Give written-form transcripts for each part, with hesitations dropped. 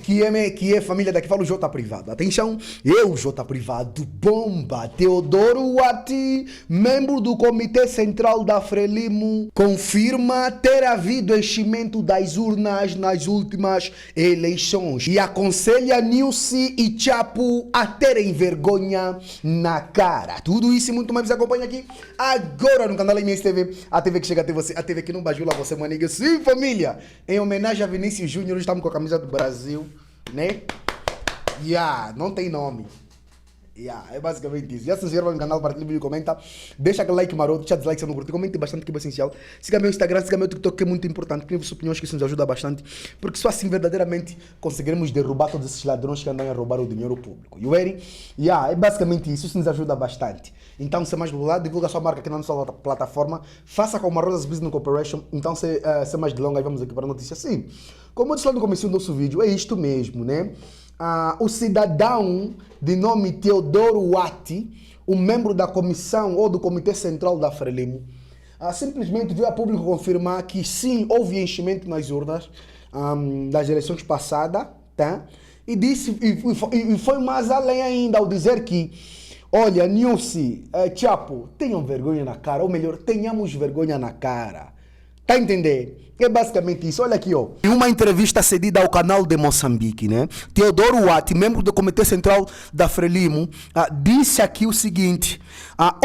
Que é família, daqui fala o J Privado. Atenção, eu, J Privado, bomba. Teodoro Wati, membro do Comitê Central da Frelimo, confirma ter havido enchimento das urnas nas últimas eleições e aconselha Nilce e Chapo a terem vergonha na cara. Tudo isso e muito mais você acompanha aqui agora no canal MS TV, a TV que chega até você, a TV que não bajula você, maniga. Sim, família, em homenagem a Vinícius Júnior, estamos com a camisa do Brasil, né? Não tem nome. É basicamente isso. Já se inscreva no canal, partilha o vídeo, comenta. Deixa aquele like maroto, deixa dislike se não curtir, comente bastante que é essencial. Siga meu Instagram, siga meu TikTok, que é muito importante. Crie suas opiniões, que isso nos ajuda bastante. Porque só assim verdadeiramente conseguiremos derrubar todos esses ladrões que andam a roubar o dinheiro público. You ready? É basicamente isso nos ajuda bastante. Então, se é mais popular, divulga a sua marca aqui na nossa plataforma. Faça como a Rosas Business Corporation. Então, se é mais de longa, vamos aqui para a notícia. Sim, como eu disse lá no começo do nosso vídeo, é isto mesmo, né? O cidadão de nome Teodoro Wati, um membro da comissão ou do Comitê Central da Frelimo, simplesmente veio a público confirmar que sim, houve enchimento nas urnas das eleições passadas, tá? E disse, e foi mais além ainda ao dizer que, olha, Nilce, Chapo, tenham vergonha na cara, ou melhor, tenhamos vergonha na cara. Tá entendendo? É basicamente isso. Olha aqui, ó. Em uma entrevista cedida ao canal de Moçambique, né? Teodoro Wati, membro do Comitê Central da Frelimo, disse aqui o seguinte: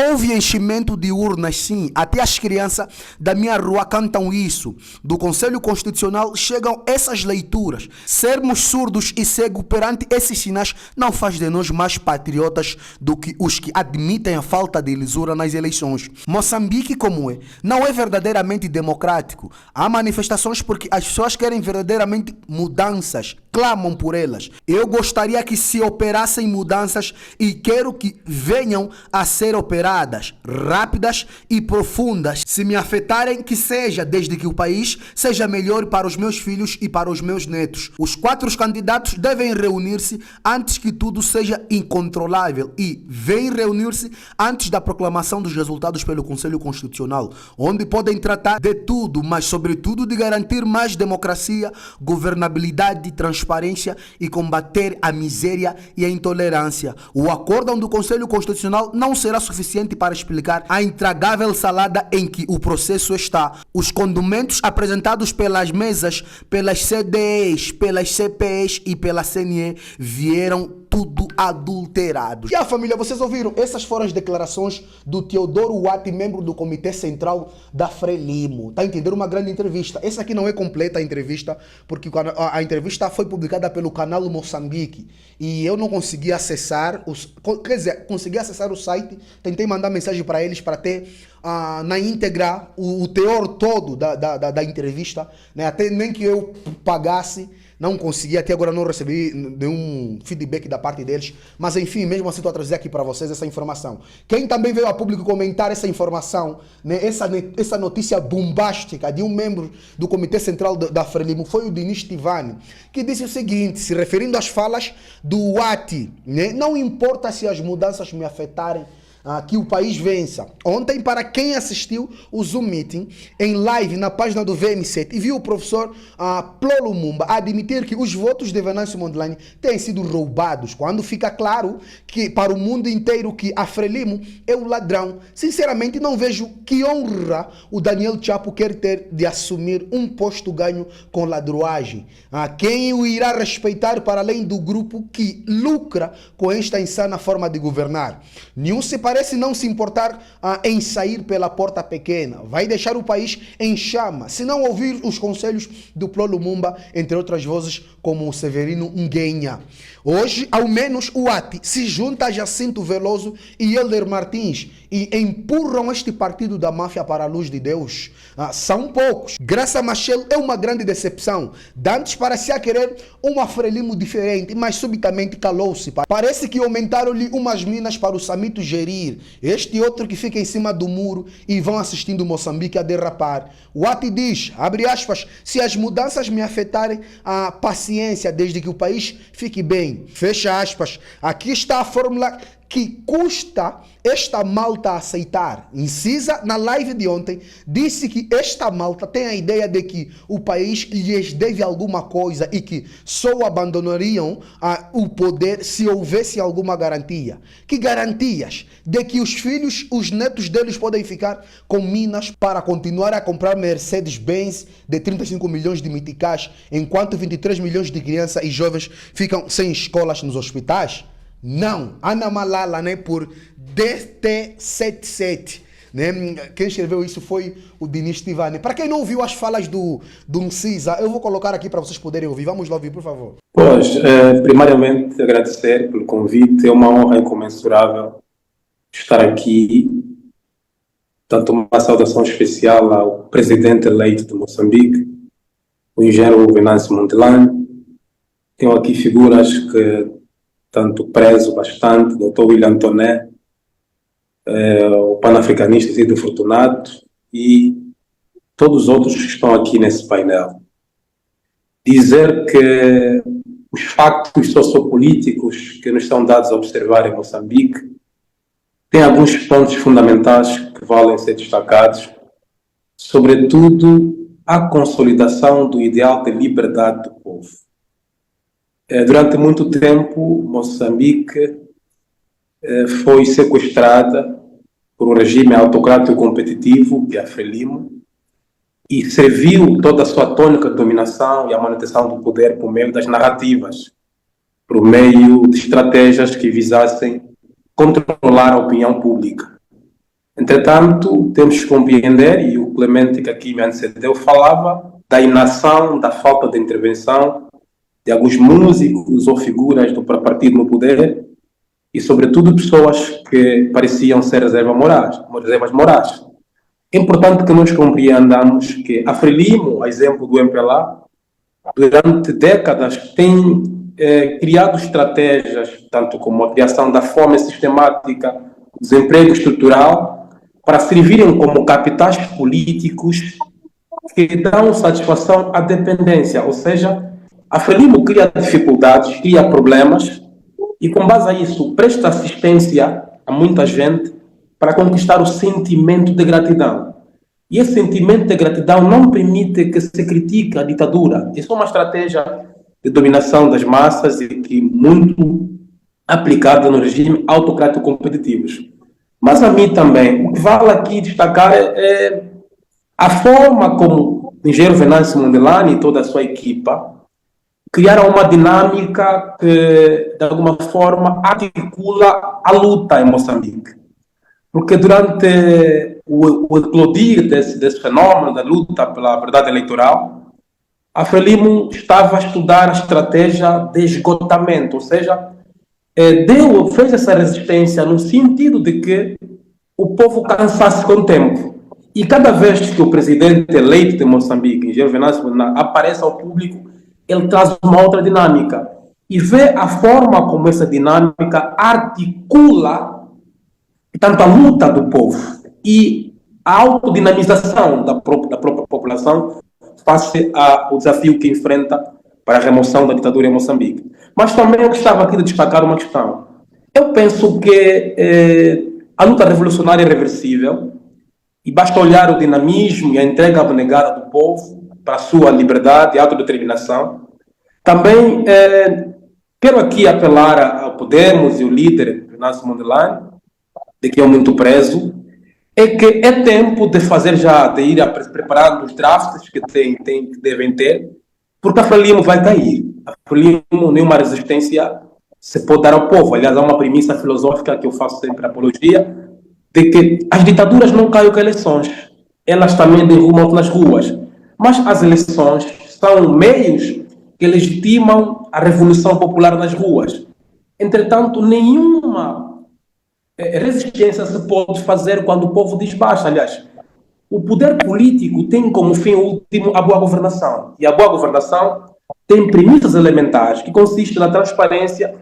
houve enchimento de urnas, sim. Até as crianças da minha rua cantam isso. Do Conselho Constitucional chegam essas leituras. Sermos surdos e cegos perante esses sinais não faz de nós mais patriotas do que os que admitem a falta de lisura nas eleições. Moçambique, como é, não é verdadeiramente democrático. Há manifestações porque as pessoas querem verdadeiramente mudanças, clamam por elas. Eu gostaria que se operassem mudanças e quero que venham a ser operadas, rápidas e profundas. Se me afetarem, que seja, desde que o país seja melhor para os meus filhos e para os meus netos. Os 4 candidatos devem reunir-se antes que tudo seja incontrolável e vêm reunir-se antes da proclamação dos resultados pelo Conselho Constitucional, onde podem tratar de tudo, mas sobretudo de garantir mais democracia, governabilidade, transparência e combater a miséria e a intolerância. O acórdão do Conselho Constitucional não será suficiente para explicar a intragável salada em que o processo está. Os condomentos apresentados pelas mesas, pelas CDEs, pelas CPEs e pela CNE vieram tudo adulterado. E a família, vocês ouviram? Essas foram as declarações do Teodoro Wati, membro do Comitê Central da Frelimo. Tá entendendo? Uma grande entrevista. Essa aqui não é completa a entrevista, porque a entrevista foi publicada pelo canal Moçambique e eu não consegui acessar, consegui acessar o site, tentei mandar mensagem para eles para ter na íntegra o teor todo da entrevista, né? Até nem que eu pagasse, não consegui, até agora não recebi nenhum feedback da parte deles, mas enfim, mesmo assim estou a trazer aqui para vocês essa informação. Quem também veio a público comentar essa informação, né, essa notícia bombástica de um membro do Comitê Central da Frelimo foi o Dinis Tivani, que disse o seguinte, se referindo às falas do Wati, né, não importa se as mudanças me afetarem, que o país vença. Ontem, para quem assistiu o Zoom Meeting em live na página do VM7 e viu o professor Plo Lumumba admitir que os votos de Venâncio Mondlane têm sido roubados, quando fica claro que para o mundo inteiro que a Frelimo é o ladrão, sinceramente não vejo que honra o Daniel Chapo quer ter de assumir um posto ganho com ladroagem. Quem o irá respeitar para além do grupo que lucra com esta insana forma de governar? Nilce parece não se importar em sair pela porta pequena. Vai deixar o país em chama, se não ouvir os conselhos do Plo Lumumba, entre outras vozes como o Severino Nguenha. Hoje, ao menos, o Wati se junta a Jacinto Veloso e Helder Martins e empurram este partido da máfia para a luz de Deus. São poucos. Graça Machel é uma grande decepção. Dantes parecia querer uma Frelimo diferente, mas subitamente calou-se. Parece que aumentaram-lhe umas minas para o Samito gerir. Este outro que fica em cima do muro e vão assistindo Moçambique a derrapar. O Wati diz, abre aspas, se as mudanças me afetarem, a paciência desde que o país fique bem. Fecha aspas. Aqui está a fórmula que custa esta malta aceitar. Incisa, na live de ontem, disse que esta malta tem a ideia de que o país lhes deve alguma coisa e que só abandonariam o poder se houvesse alguma garantia. Que garantias? De que os filhos, os netos deles podem ficar com minas para continuar a comprar Mercedes-Benz de 35 milhões de meticais, enquanto 23 milhões de crianças e jovens ficam sem escolas nos hospitais? Não. Ana Malala, né, por DT77. Né? Quem escreveu isso foi o Dinis Tivani. Para quem não ouviu as falas do Ncisa, eu vou colocar aqui para vocês poderem ouvir. Vamos lá ouvir, por favor. Pois, primariamente agradecer pelo convite. É uma honra incomensurável estar aqui. Tanto uma saudação especial ao presidente eleito de Moçambique, o engenheiro Venâncio Montelane. Tenho aqui figuras que tanto prezo bastante, Dr. William Toné, o panafricanista Isidro Fortunato e todos os outros que estão aqui nesse painel. Dizer que os factos sociopolíticos que nos são dados a observar em Moçambique têm alguns pontos fundamentais que valem ser destacados, sobretudo a consolidação do ideal de liberdade do povo. Durante muito tempo, Moçambique foi sequestrada por um regime autocrático competitivo, que é a Frelimo, e serviu toda a sua tônica de dominação e a manutenção do poder por meio das narrativas, por meio de estratégias que visassem controlar a opinião pública. Entretanto, temos que compreender, e o Clemente que aqui me antecedeu falava da inação, da falta de intervenção de alguns músicos ou figuras do partido no poder e, sobretudo, pessoas que pareciam ser reservas morais. É importante que nós compreendamos que a Frelimo, a exemplo do MPLA, durante décadas tem criado estratégias, tanto como a criação da fome sistemática, desemprego estrutural, para servirem como capitais políticos que dão satisfação à dependência, ou seja, a Frelimo cria dificuldades, cria problemas e, com base a isso, presta assistência a muita gente para conquistar o sentimento de gratidão. E esse sentimento de gratidão não permite que se critique a ditadura. Isso é uma estratégia de dominação das massas e que muito aplicada no regime autocrático competitivos. Mas a mim também, o que vale aqui destacar é a forma como o engenheiro Venâncio Montelane e toda a sua equipa criaram uma dinâmica que, de alguma forma, articula a luta em Moçambique. Porque durante o eclodir desse fenômeno da luta pela verdade eleitoral, a Frelimo estava a estudar a estratégia de esgotamento, ou seja, fez essa resistência no sentido de que o povo cansasse com o tempo. E cada vez que o presidente eleito de Moçambique, engenheiro Venâncio Montelane, aparece ao público, ele traz uma outra dinâmica e vê a forma como essa dinâmica articula tanto a luta do povo e a autodinamização da própria população face ao desafio que enfrenta para a remoção da ditadura em Moçambique. Mas também eu gostava aqui de destacar uma questão. Eu penso que a luta revolucionária é reversível e basta olhar o dinamismo e a entrega abnegada do povo para a sua liberdade e autodeterminação. Também quero aqui apelar ao Podemos e o líder, Venâncio Montelane, de que eu muito prezo, é que é tempo de fazer de ir preparando os drafts que devem ter, porque a Frelimo vai cair. A Frelimo, nenhuma resistência se pode dar ao povo. Aliás, há uma premissa filosófica que eu faço sempre apologia, de que as ditaduras não caem com eleições, elas também derrubam nas ruas. Mas as eleições são meios que legitimam a revolução popular nas ruas. Entretanto, nenhuma resistência se pode fazer quando o povo diz basta. Aliás, o poder político tem como fim último a boa governação. E a boa governação tem premissas elementares que consistem na transparência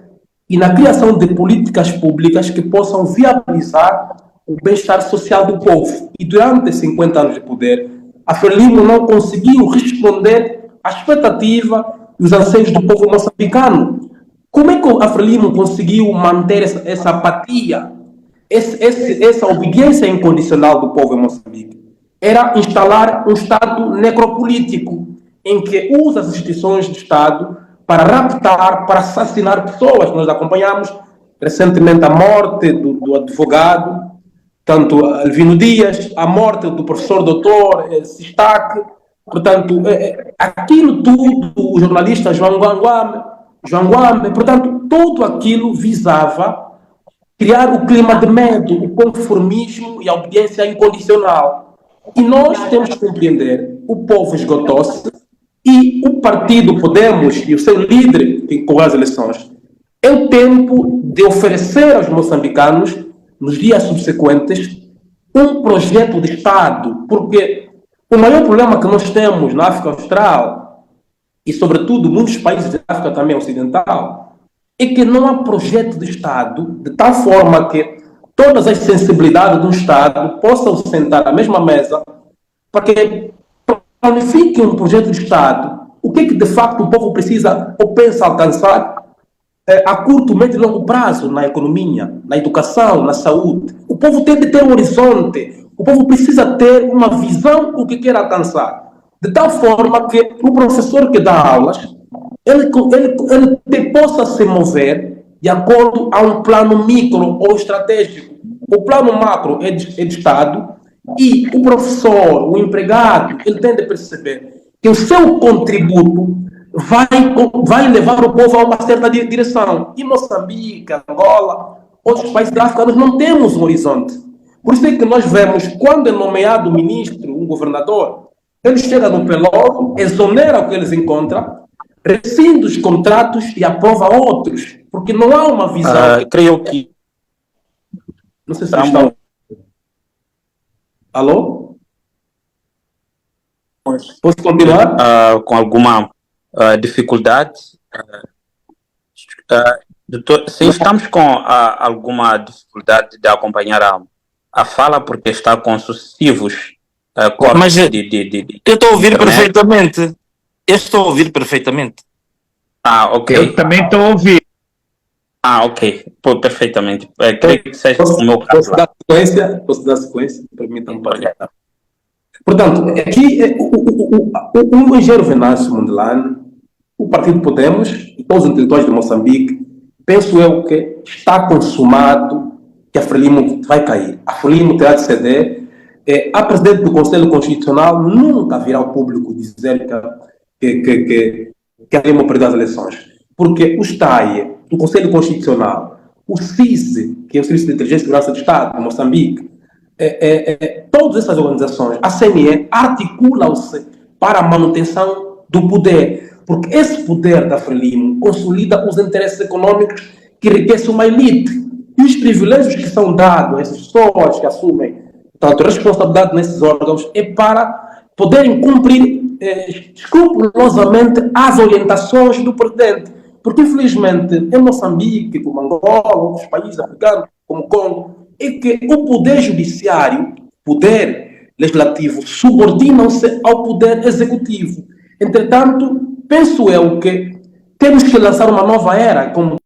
e na criação de políticas públicas que possam viabilizar o bem-estar social do povo. E durante 50 anos de poder, a Frelimo não conseguiu responder à expectativa e os anseios do povo moçambicano, Como é que a Frelimo conseguiu manter essa apatia, essa obediência incondicional do povo em Moçambique? Era instalar um Estado necropolítico, em que usa as instituições do Estado para raptar, para assassinar pessoas. Nós acompanhamos recentemente a morte do advogado, tanto Alvino Dias, a morte do professor doutor Sistaque. Portanto, aquilo tudo, o jornalista João Guambe, portanto, tudo aquilo visava criar o clima de medo, o conformismo e a obediência incondicional. E nós temos que compreender, o povo esgotou-se e o partido Podemos e o seu líder que concorreu às eleições é o tempo de oferecer aos moçambicanos, nos dias subsequentes, um projeto de Estado, porque o maior problema que nós temos na África Austral e, sobretudo, muitos países da África também ocidental, é que não há projeto de Estado de tal forma que todas as sensibilidades do Estado possam sentar à mesma mesa para que planifiquem um projeto de Estado. O que é que, de facto, o povo precisa ou pensa alcançar a curto, médio e longo prazo na economia, na educação, na saúde. O povo tem de ter um horizonte. O povo precisa ter uma visão do que quer alcançar. De tal forma que o professor que dá aulas, ele possa se mover de acordo a um plano micro ou estratégico. O plano macro é de Estado e o professor, o empregado, ele tem de perceber que o seu contributo vai levar o povo a uma certa direção. E Moçambique, Angola, outros países da África, nós não temos um horizonte. Por isso é que nós vemos, quando é nomeado um ministro, um governador, ele chega no Pelouro, exonera o que eles encontram, rescinde os contratos e aprova outros, porque não há uma visão. Creio que... Não sei se estão... Alô? Posso continuar? Com alguma dificuldade. Doutor, sim, estamos com alguma dificuldade de acompanhar a fala, porque está com sucessivos cortes. Mas eu estou a ouvir perfeitamente. Eu estou a ouvir perfeitamente. Ok. Eu também estou a ouvir. Ok. Pô, perfeitamente. Creio que seja o meu caso. Posso dar sequência? Permitam-me partilhar. Portanto, aqui o engenheiro Venâncio Mondlane, o Partido Podemos e todos os intelectuais de Moçambique, penso eu que está consumado que a Frelimo vai cair. A Frelimo terá de ceder. A Presidente do Conselho Constitucional nunca virá ao público dizer que a Frelimo perdeu as eleições. Porque o STAI, o Conselho Constitucional, o CISE, que é o Serviço de Inteligência e Segurança do Estado de Moçambique, todas essas organizações, a CNE, articulam-se para a manutenção do poder, porque esse poder da Frelimo consolida os interesses econômicos que enriquecem uma elite. E os privilégios que são dados a essas pessoas que assumem, portanto, responsabilidade nesses órgãos é para poderem cumprir escrupulosamente as orientações do presidente. Porque, infelizmente, em Moçambique, como Angola, outros países africanos, como Congo, é que o poder judiciário, poder legislativo, subordinam-se ao poder executivo. Entretanto, penso eu que temos que lançar uma nova era, como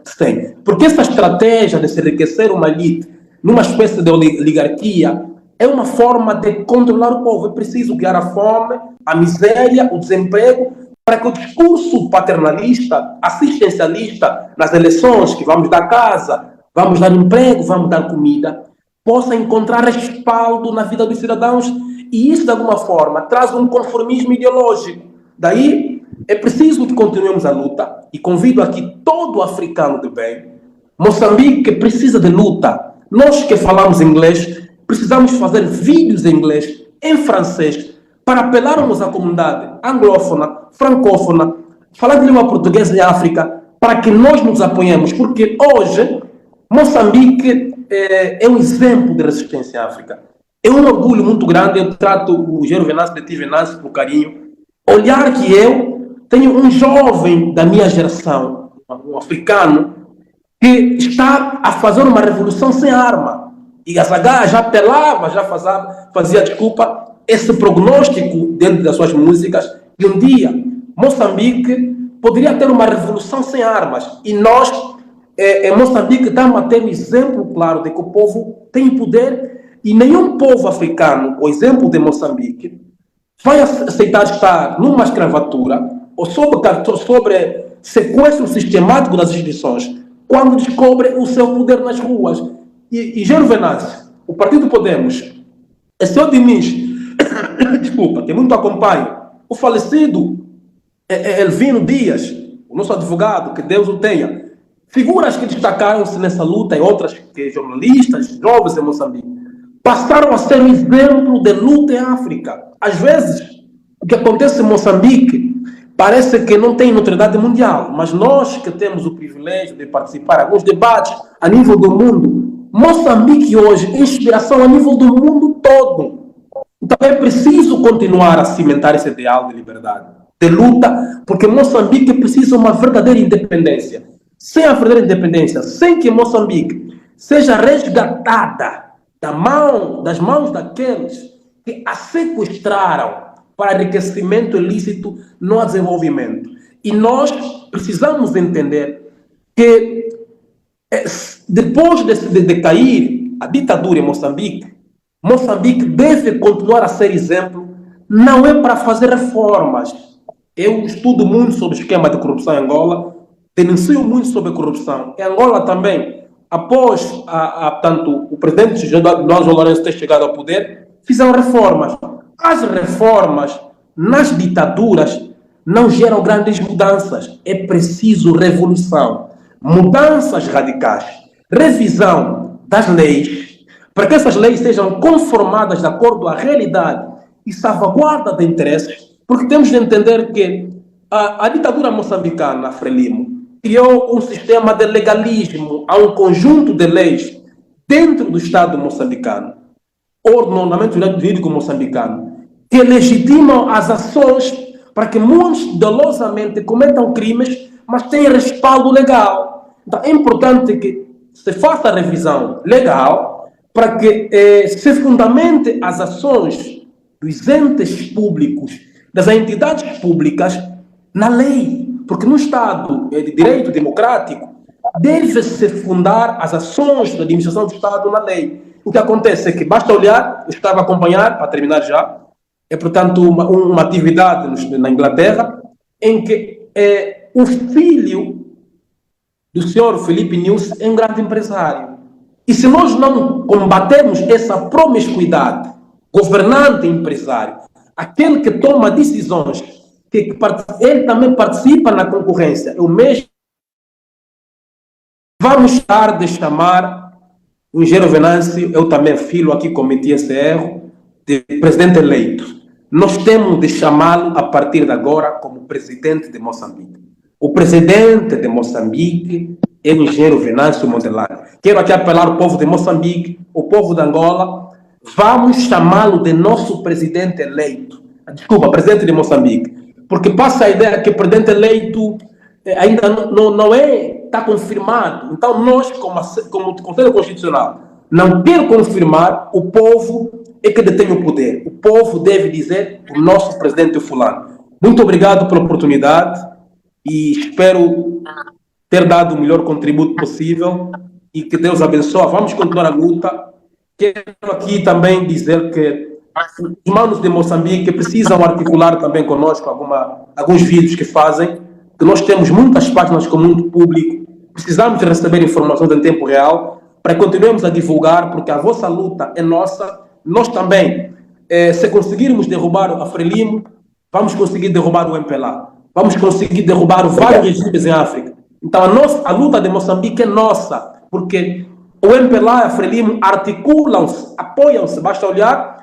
se tem. Porque essa estratégia de se enriquecer uma elite numa espécie de oligarquia é uma forma de controlar o povo. É preciso criar a fome, a miséria, o desemprego, para que o discurso paternalista, assistencialista nas eleições, que vamos dar casa, vamos dar emprego, vamos dar comida, possa encontrar respaldo na vida dos cidadãos, e isso, de alguma forma, traz um conformismo ideológico. Daí, é preciso que continuemos a luta, e convido aqui todo africano de bem. Moçambique precisa de luta. Nós que falamos inglês, precisamos fazer vídeos em inglês, em francês, para apelarmos à comunidade anglófona, francófona, falar de língua portuguesa em África, para que nós nos apoiemos, porque hoje Moçambique é um exemplo de resistência em África. É um orgulho muito grande. Eu trato o engenheiro Venâncio de Ti Venâncio por carinho. Olhar que eu tenho um jovem da minha geração, um africano, que está a fazer uma revolução sem arma. E a Zaga já apelava, já fazia, desculpa, esse prognóstico dentro das suas músicas, que um dia Moçambique poderia ter uma revolução sem armas. E nós, em Moçambique, estamos a ter um exemplo claro de que o povo tem poder e nenhum povo africano, o exemplo de Moçambique, vai aceitar estar numa escravatura ou sobre sequestro sistemático das instituições quando descobre o seu poder nas ruas. E Gero Venâncio, o Partido Podemos, o senhor Diniz, desculpa, que muito acompanho, o falecido Elvino Dias, o nosso advogado, que Deus o tenha, figuras que destacaram-se nessa luta e outras que jornalistas, jovens em Moçambique, passaram a ser um exemplo de luta em África. Às vezes, o que acontece em Moçambique parece que não tem notoriedade mundial, mas nós que temos o privilégio de participar em alguns debates a nível do mundo, Moçambique hoje é inspiração a nível do mundo todo. Então é preciso continuar a cimentar esse ideal de liberdade, de luta, porque Moçambique precisa de uma verdadeira independência. Sem a verdadeira independência, sem que Moçambique seja resgatada das mãos daqueles que a sequestraram para enriquecimento ilícito, não há desenvolvimento. E nós precisamos entender que depois de cair a ditadura em Moçambique, Moçambique deve continuar a ser exemplo, não é para fazer reformas. Eu estudo muito sobre o esquema de corrupção em Angola, denuncio muito sobre a corrupção. Em Angola também, após portanto, o presidente João Lourenço ter chegado ao poder, fizeram reformas. As reformas nas ditaduras não geram grandes mudanças. É preciso revolução, mudanças radicais, revisão das leis, para que essas leis sejam conformadas de acordo à realidade e salvaguarda de interesses, porque temos de entender que a ditadura moçambicana, Frelimo, criou um sistema de legalismo, há um conjunto de leis dentro do Estado moçambicano, ordenamento jurídico moçambicano, que legitimam as ações para que muitos dolosamente cometam crimes, mas têm respaldo legal. Então é importante que se faça a revisão legal para que se fundamente as ações dos entes públicos, das entidades públicas, na lei. Porque no Estado de direito democrático, deve-se fundar as ações da administração do Estado na lei. O que acontece é que basta olhar, eu estava a acompanhar, para terminar já, é portanto uma atividade na Inglaterra, em que o filho do senhor Felipe News é um grande empresário. E se nós não combatermos essa promiscuidade, governante empresário, aquele que toma decisões, que ele também participa na concorrência, é o mesmo, vamos estar de chamar o engenheiro Venâncio, eu também filho aqui cometi esse erro, de presidente eleito. Nós temos de chamá-lo a partir de agora como presidente de Moçambique. O presidente de Moçambique é o engenheiro Venâncio Mondelari. Quero aqui apelar ao povo de Moçambique, ao povo de Angola, vamos chamá-lo de nosso presidente eleito. Desculpa, presidente de Moçambique. Porque passa a ideia que o presidente eleito ainda não está confirmado. Então nós, como Conselho Constitucional, não quer confirmar, o povo é que detém o poder. O povo deve dizer o nosso presidente fulano. Muito obrigado pela oportunidade e espero ter dado o melhor contributo possível e que Deus abençoe. Vamos continuar a luta. Quero aqui também dizer que os irmãos de Moçambique precisam articular também conosco alguns vídeos que fazem, que nós temos muitas páginas com muito público, precisamos de receber informações em tempo real para que continuemos a divulgar, porque a vossa luta é nossa. Nós também, se conseguirmos derrubar a Frelimo, vamos conseguir derrubar o MPLA, vamos conseguir derrubar vários regimes em África. Então a luta de Moçambique é nossa, porque o MPLA e a Frelimo articulam-se, apoiam-se, basta olhar.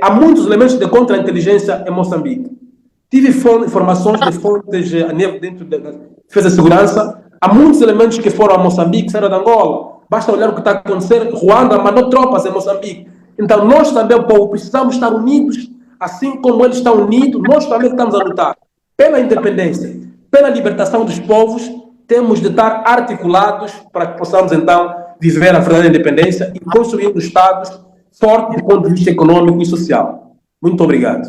Há muitos elementos de contra-inteligência em Moçambique. Tive informações de fontes a nível dentro da defesa e segurança. Há muitos elementos que foram a Moçambique, saíram de Angola. Basta olhar o que está acontecendo. Ruanda mandou tropas em Moçambique. Então nós também, o povo, precisamos estar unidos, assim como eles estão unidos. Nós também estamos a lutar pela independência, pela libertação dos povos. Temos de estar articulados para que possamos então viver a verdadeira independência e construir um Estado forte do ponto de vista econômico e social. Muito obrigado.